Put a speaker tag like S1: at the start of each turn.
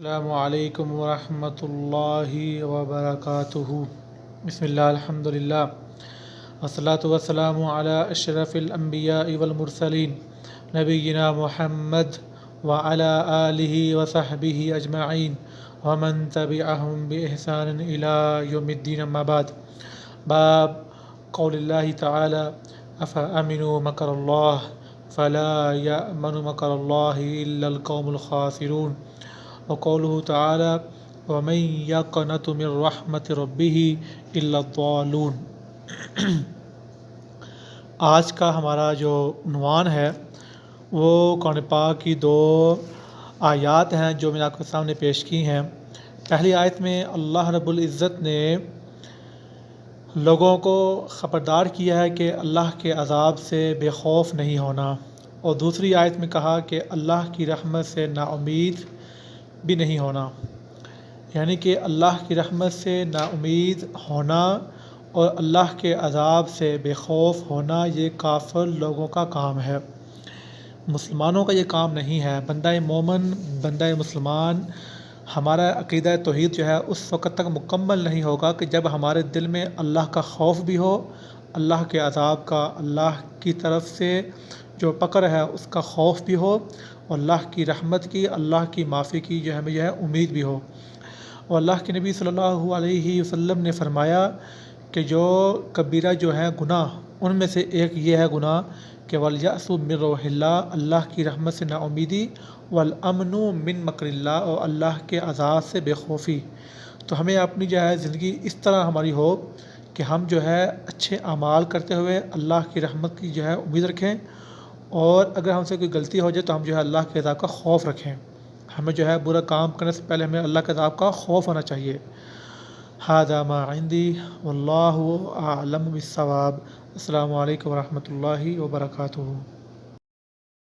S1: السلام علیکم ورحمۃ اللہ وبرکاتہ۔ بسم اللہ الحمد للہ والصلاة والسلام علی اشرف الانبیاء والمرسلین نبینا محمد وعلی آلہ وصحبہ اجمعین ومن تبعہم بإحسان الی یوم الدین، اما بعد۔ باب قول اللہ تعالی افامنوا مکر اللہ فلا یأمن مکر اللہ الا القوم الخاسرون، وقوله تعالی ومن یقنط من رحمت ربہ الا الضالون۔ آج کا ہمارا جو عنوان ہے وہ قرآن پاک کی دو آیات ہیں جو میں نے آپ کے سامنے پیش کی ہیں۔ پہلی آیت میں اللہ رب العزت نے لوگوں کو خبردار کیا ہے کہ اللہ کے عذاب سے بے خوف نہیں ہونا، اور دوسری آیت میں کہا کہ اللہ کی رحمت سے نا امید بھی نہیں ہونا، یعنی کہ اللہ کی رحمت سے نا امید ہونا اور اللہ کے عذاب سے بے خوف ہونا یہ کافر لوگوں کا کام ہے، مسلمانوں کا یہ کام نہیں ہے۔ بندہ مومن، بندہ مسلمان، ہمارا عقیدہ توحید جو ہے اس وقت تک مکمل نہیں ہوگا کہ جب ہمارے دل میں اللہ کا خوف بھی ہو، اللہ کے عذاب کا، اللہ کی طرف سے جو پکڑ ہے اس کا خوف بھی ہو، اور اللہ کی رحمت کی، اللہ کی معافی کی جو ہمیں جو ہے امید بھی ہو۔ اور اللہ کے نبی صلی اللہ علیہ وسلم نے فرمایا کہ جو کبیرہ جو ہے گناہ، ان میں سے ایک یہ ہے گناہ کہ والیأس من روح اللہ، اللہ کی رحمت سے نا امیدی، والامن من مکر اللہ، اور اللہ کے عذاب سے بے خوفی۔ تو ہمیں اپنی جو ہے زندگی اس طرح ہماری ہو کہ ہم جو ہے اچھے اعمال کرتے ہوئے اللہ کی رحمت کی جو ہے امید رکھیں، اور اگر ہم سے کوئی غلطی ہو جائے تو ہم جو ہے اللہ کے عذاب کا خوف رکھیں۔ ہمیں جو ہے برا کام کرنے سے پہلے ہمیں اللہ کے عذاب کا خوف ہونا چاہیے۔ ھذا ما عندی واللہ اعلم بالصواب۔ السلام علیکم ورحمۃ اللہ وبرکاتہ۔